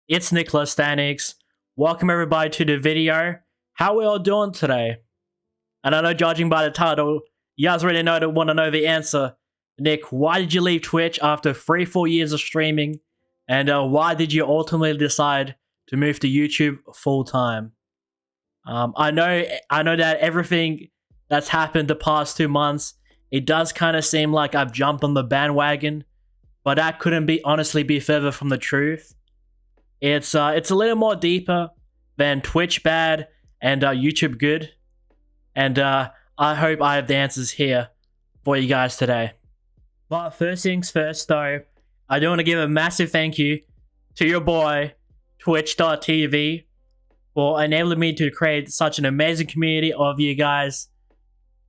It's NikolaStanix. Welcome everybody to the video. How we all doing today? And I know, judging by the title, you guys already want to know the answer. Nick, why did you leave Twitch after 3-4 years of streaming? And why did you ultimately decide to move to YouTube full time? I know that everything that's happened the past 2 months, it does kind of seem like I've jumped on the bandwagon, but that couldn't honestly be further from the truth. It's a little more deeper than Twitch bad and YouTube good, and I hope I have the answers here for you guys today. But first things first, though, I do want to give a massive thank you to your boy Twitch.tv for enabling me to create such an amazing community of you guys,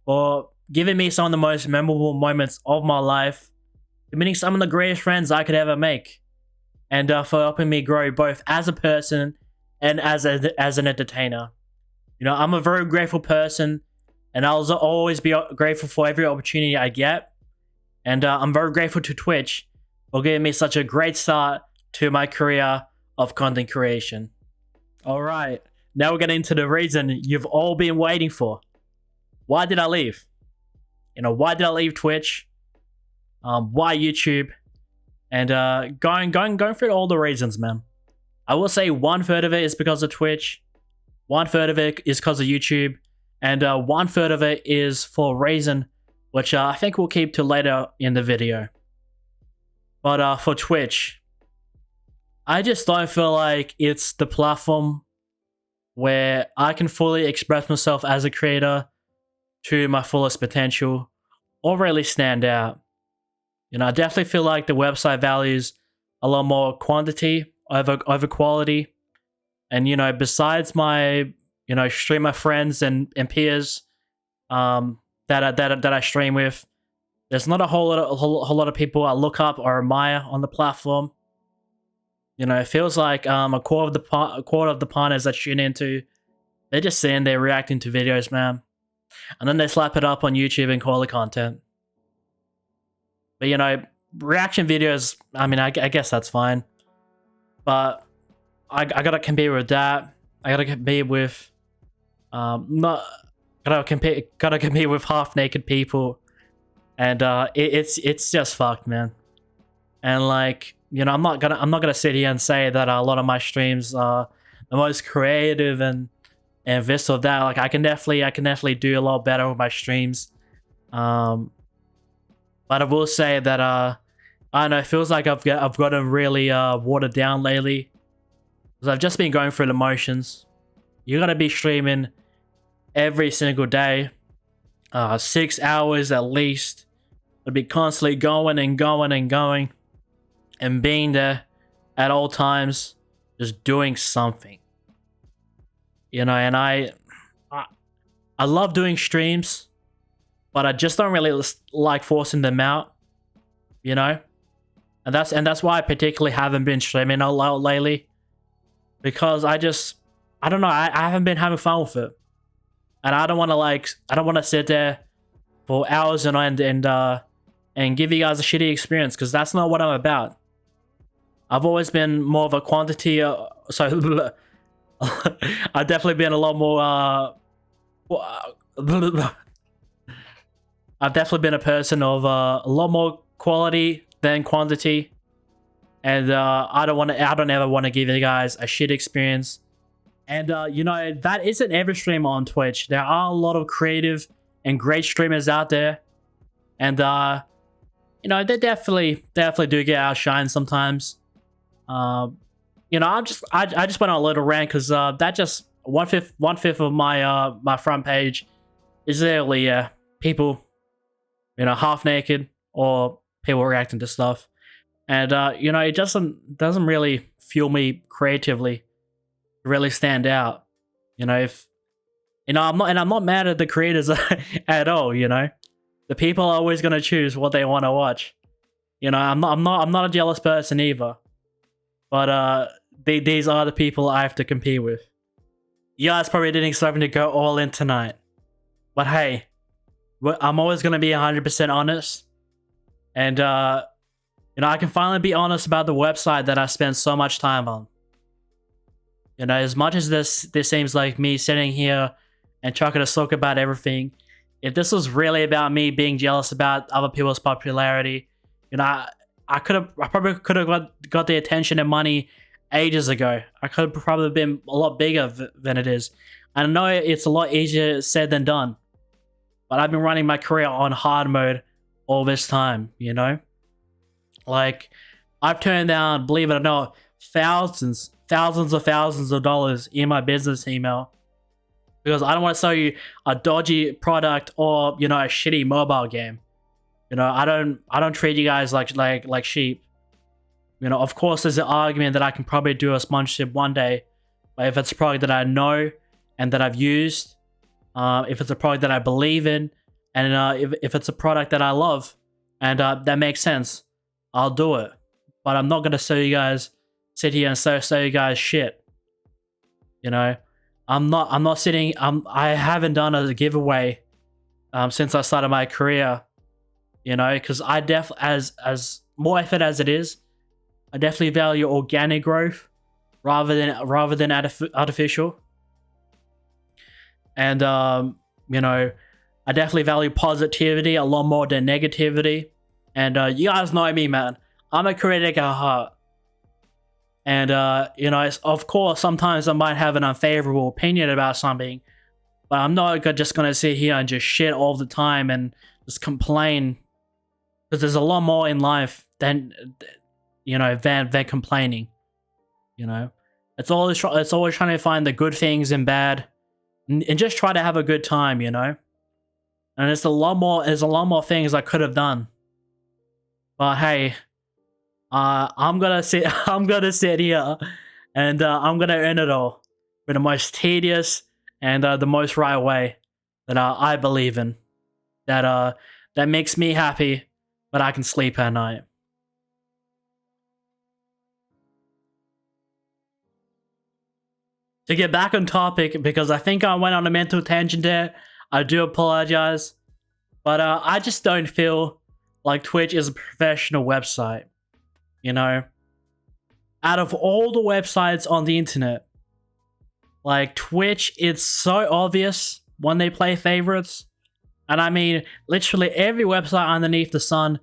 for giving me some of the most memorable moments of my life, for meeting some of the greatest friends I could ever make, and for helping me grow both as a person and as an entertainer. You know, I'm a very grateful person, and I'll always be grateful for every opportunity I get. And I'm very grateful to Twitch for giving me such a great start to my career of content creation. Alright, now we're getting into the reason you've all been waiting for. Why did I leave? You know, why did I leave Twitch? Why YouTube? And going through all the reasons, man. I will say 1/3 of it is because of Twitch, 1/3 of it is because of YouTube, and 1/3 of it is for a reason which I think we'll keep to later in the video. But for Twitch, I just don't feel like it's the platform where I can fully express myself as a creator to my fullest potential or really stand out. You know, I definitely feel like the website values a lot more quantity over quality. And, you know, besides my, you know, streamer friends and peers that I stream with, there's not a whole lot of people I look up or admire on the platform. You know, it feels like a quarter of the partners that tune into, they're just sitting there reacting to videos, man. And then they slap it up on YouTube and call it content. But, you know, reaction videos, I mean, I guess that's fine. But I gotta compete with that. I gotta compete with gotta compete with half-naked people. And it's just fucked, man. And like, you know, I'm not gonna sit here and say that a lot of my streams are the most creative and this or that. Like, I can definitely do a lot better with my streams. But I will say that I don't know, it feels like I've gotten really watered down lately, because I've just been going through the motions. You gotta be streaming every single day, 6 hours at least. I'd be constantly going and going and going, and being there at all times, just doing something. You know, and I love doing streams, but I just don't really like forcing them out, you know? And that's why I particularly haven't been streaming a lot lately, because I don't know, I haven't been having fun with it. And I don't want to sit there for hours and give you guys a shitty experience, because that's not what I'm about. I've always been more of a quantity, I've definitely been a lot more, I've definitely been a person of a lot more quality than quantity, and I don't ever want to give you guys a shit experience. And you know, that isn't every streamer on Twitch. There are a lot of creative and great streamers out there, and you know, they definitely do get outshined sometimes. You know, I just went on a little rant, because that just one fifth of my my front page is literally people, you know, half naked or people reacting to stuff. And you know, it doesn't really fuel me creatively to really stand out. You know, if you know, I'm not mad at the creators at all. You know, the people are always gonna choose what they want to watch. You know, I'm not a jealous person either. But these are the people I have to compete with. You guys probably didn't expect me to go all in tonight, but hey, I'm always gonna be 100% honest. And you know, I can finally be honest about the website that I spent so much time on. You know, as much as this seems like me sitting here and talking to sock about everything, if this was really about me being jealous about other people's popularity, you know, I probably could have got the attention and money ages ago. I could have probably been a lot bigger than it is. I know it's a lot easier said than done, but I've been running my career on hard mode all this time, you know? Like, I've turned down, believe it or not, thousands of dollars in my business email because I don't want to sell you a dodgy product or, you know, a shitty mobile game. You know, I don't treat you guys like sheep. You know, of course, there's an argument that I can probably do a sponsorship one day, but if it's a product that I know and that I've used, if it's a product that I believe in, and if it's a product that I love, and that makes sense, I'll do it. But I'm not gonna sell you guys, sit here and sell you guys shit. You know, I haven't done a giveaway since I started my career. You know, because I as more effort as it is, I definitely value organic growth rather than artificial. And you know, I definitely value positivity a lot more than negativity. And you guys know me, man. I'm a critic at heart. And you know, of course, sometimes I might have an unfavorable opinion about something, but I'm not just gonna sit here and just shit all the time and just complain, because there's a lot more in life than, you know, than complaining. You know, it's always trying to find the good things in bad, and just try to have a good time. You know, and there's a lot more things I could have done, but hey, I'm gonna sit here, and I'm gonna earn it all with the most tedious and the most right way that I believe in, that makes me happy, but I can sleep at night. To get back on topic, because I think I went on a mental tangent there, I do apologize, but I just don't feel like Twitch is a professional website. You know, out of all the websites on the internet, like Twitch, it's so obvious when they play favorites. And I mean, literally every website underneath the sun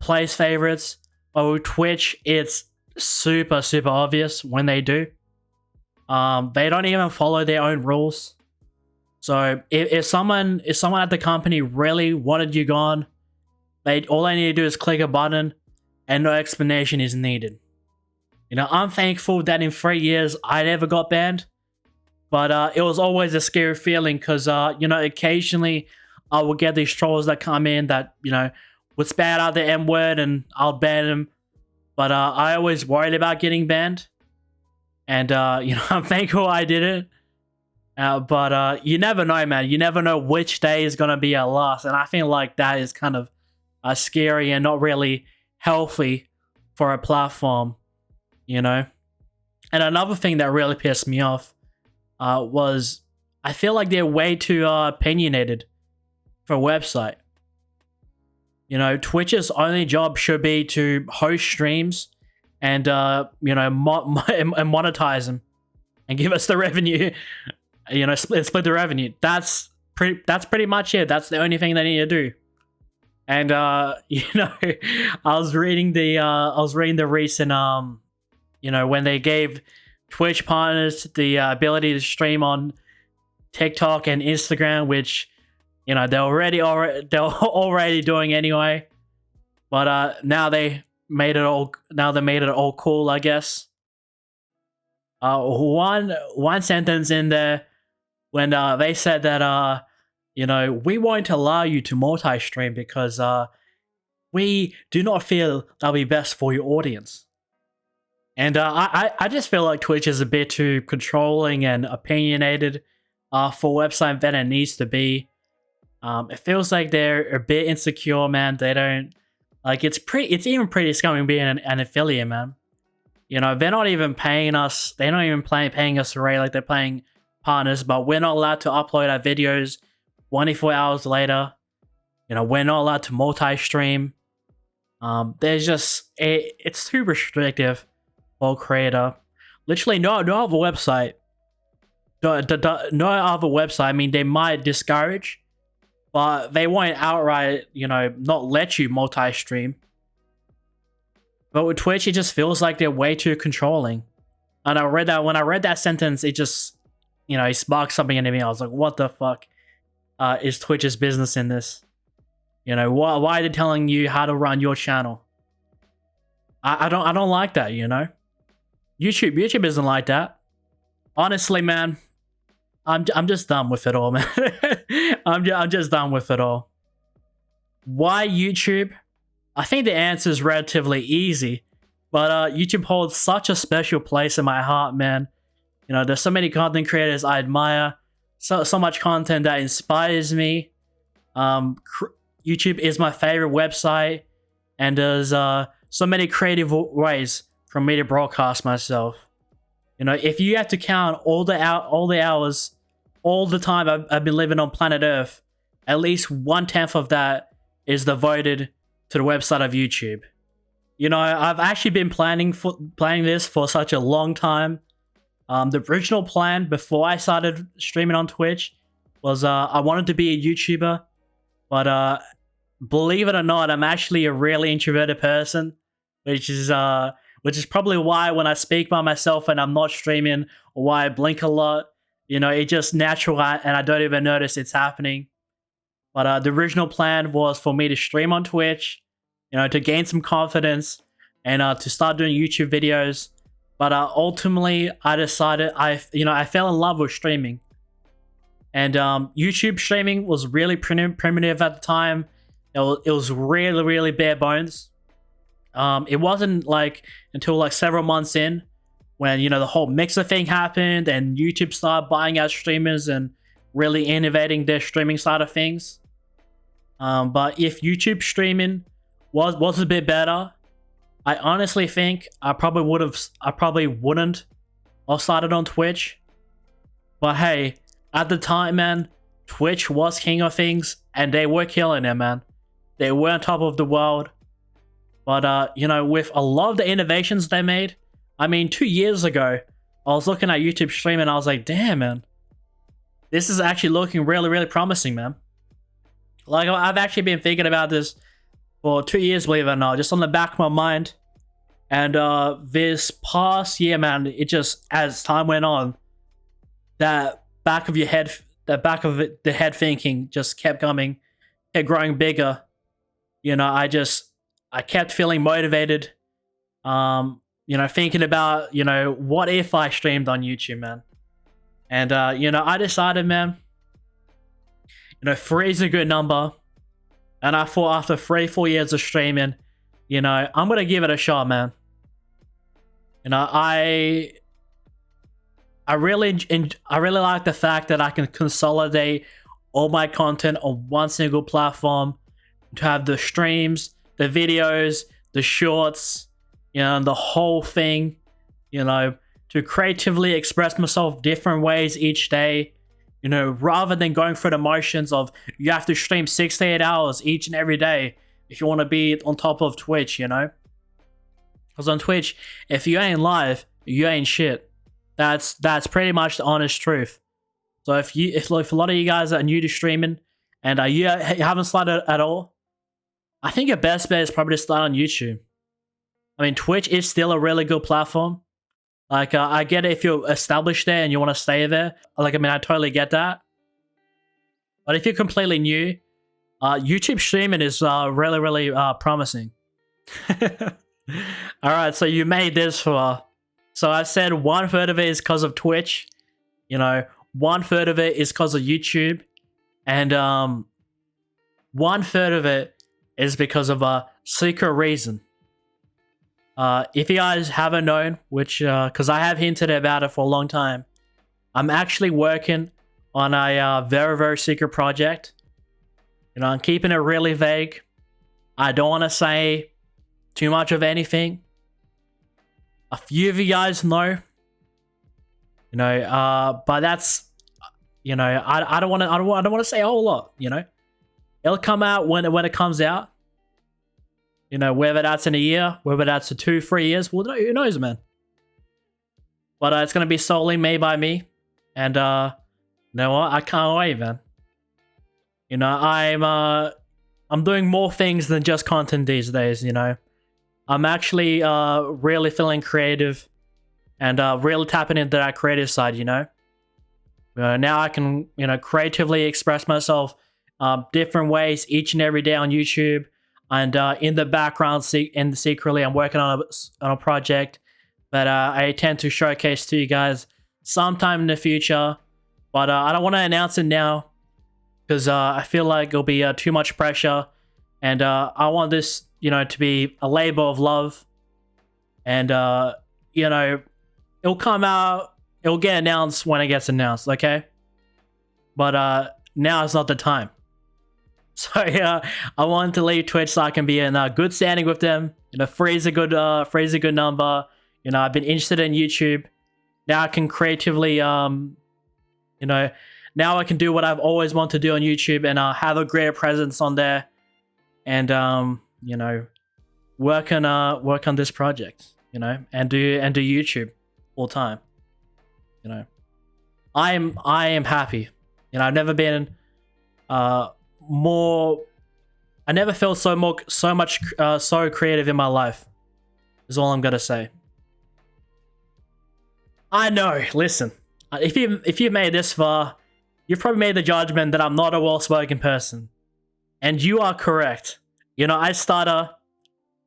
plays favorites. But with Twitch, it's super obvious when they do. They don't even follow their own rules. So if someone at the company really wanted you gone, all they need to do is click a button, and no explanation is needed. You know, I'm thankful that in 3 years I never got banned, but it was always a scary feeling because you know, occasionally I would get these trolls that come in that, you know, would spat out the M word and I'll ban them. But I always worried about getting banned, and you know, I'm thankful I did it. But you never know, man. You never know which day is gonna be our last, and I feel like that is kind of scary and not really healthy for a platform, you know. And another thing that really pissed me off was I feel like they're way too opinionated for a website. You know, Twitch's only job should be to host streams and you know, monetize them and give us the revenue. You know, split the revenue. That's pretty much it. That's the only thing they need to do. And you know, I was reading the recent you know, when they gave Twitch partners the ability to stream on TikTok and Instagram, which, you know, they're already doing anyway. But now they made it all cool, I guess. One sentence in there when they said that you know, we won't allow you to multi-stream because we do not feel that'll be best for your audience. And I just feel like Twitch is a bit too controlling and opinionated for a website than it needs to be. It feels like they're a bit insecure, man. They don't like it's even pretty scummy being an affiliate, man. You know, they're not even paying us. They're not even paying us a rate like they're paying partners, but we're not allowed to upload our videos 24 hours later. You know, we're not allowed to multi-stream. There's just it's too restrictive for a creator. Literally, no other website no other website. I mean, they might discourage, but they won't outright, not let you multi-stream. But with Twitch, it just feels like they're way too controlling. And when I read that sentence, it just, it sparked something into me. I was like, what the fuck is Twitch's business in this? Why are they telling you how to run your channel? I don't like that, YouTube isn't like that. Honestly, man, I'm just done with it all, man. I'm just done with it all. Why YouTube? I think the answer is relatively easy, but YouTube holds such a special place in my heart, man. There's so many content creators I admire, so much content that inspires me. YouTube is my favorite website, and there's so many creative ways for me to broadcast myself. If you have to count all the hours, all the time I've been living on planet Earth, at least 1/10 of that is devoted to the website of YouTube. I've actually been planning this for such a long time. The original plan before I started streaming on Twitch was I wanted to be a YouTuber, but believe it or not, I'm actually a really introverted person, which is probably why when I speak by myself and I'm not streaming, or why I blink a lot, it's just natural and I don't even notice it's happening. But the original plan was for me to stream on Twitch, to gain some confidence and to start doing YouTube videos. But ultimately, I decided I fell in love with streaming. And YouTube streaming was really primitive at the time. It was really, really bare bones. It wasn't until several months in when, the whole Mixer thing happened and YouTube started buying out streamers and really innovating their streaming side of things. But if YouTube streaming was a bit better, I honestly think I probably wouldn't have started on Twitch. But hey, at the time, man, Twitch was king of things and they were killing it, man. They were on top of the world. But with a lot of the innovations they made, I mean, 2 years ago, I was looking at YouTube streaming and I was like, damn, man, this is actually looking really, really promising, man. I've actually been thinking about this for 2 years, believe it or not, just on the back of my mind. And this past year, man, it just, as time went on, that back of your head, the head thinking just kept coming, kept growing bigger. I kept feeling motivated. Thinking about, what if I streamed on YouTube, man? And, I decided, man, 3 is a good number. And I thought after 3-4 years of streaming, I'm going to give it a shot, man. I really like the fact that I can consolidate all my content on one single platform, to have the streams, the videos, the shorts, the whole thing, to creatively express myself different ways each day, rather than going through the motions of you have to stream 6 to 8 hours each and every day if you want to be on top of Twitch, Because on Twitch, if you ain't live, you ain't shit. That's pretty much the honest truth. So if a lot of you guys are new to streaming and you haven't started at all, I think your best bet is probably to start on YouTube. I mean, Twitch is still a really good platform. I get it if you're established there and you want to stay there. I totally get that. But if you're completely new, YouTube streaming is really, really promising. Alright, so you made this far. So I said 1/3 of it is because of Twitch. 1/3 of it is because of YouTube. And 1/3 of it is because of a secret reason. If you guys haven't known, which, because I have hinted about it for a long time, I'm actually working on a very, very secret project. I'm keeping it really vague. I don't want to say too much of anything. A few of you guys know. But that's, I don't want to say a whole lot, It'll come out when it comes out. Whether that's in a year, whether that's 2-3 years, well, who knows, man. But it's going to be solely made by me. And you know what? I can't wait, man. You know, I'm doing more things than just content these days. You know, I'm actually really feeling creative and really tapping into that creative side. You know, now I can creatively express myself different ways each and every day on YouTube, and in the background, secretly, I'm working on a project that I intend to showcase to you guys sometime in the future. But I don't want to announce it now because I feel like it'll be too much pressure, and I want this, to be a labor of love, and it'll come out, it'll get announced when it gets announced, okay? But now is not the time. So yeah, I wanted to leave Twitch so I can be in good standing with them. Free's a good number. I've been interested in YouTube. Now I can creatively, now I can do what I've always wanted to do on YouTube and have a greater presence on there, and work on this project, and do YouTube full time. I am happy. I've never been more. I never felt so much so creative in my life. Is all I'm gonna say. I know. Listen, if you made this far, you've probably made the judgment that I'm not a well-spoken person, and you are correct. I stutter.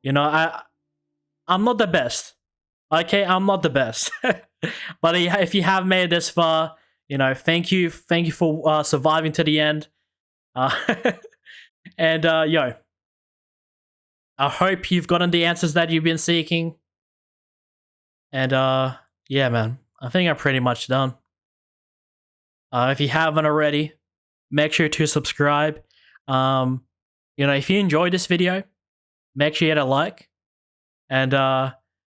I'm not the best. Okay, I'm not the best. But if you have made it this far, thank you for surviving to the end. And yo, I hope you've gotten the answers that you've been seeking. And yeah, man, I think I'm pretty much done. If you haven't already, make sure to subscribe. If you enjoyed this video, make sure you hit a like. And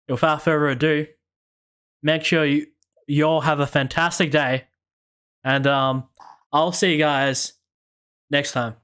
without further ado, make sure you all have a fantastic day. And I'll see you guys next time.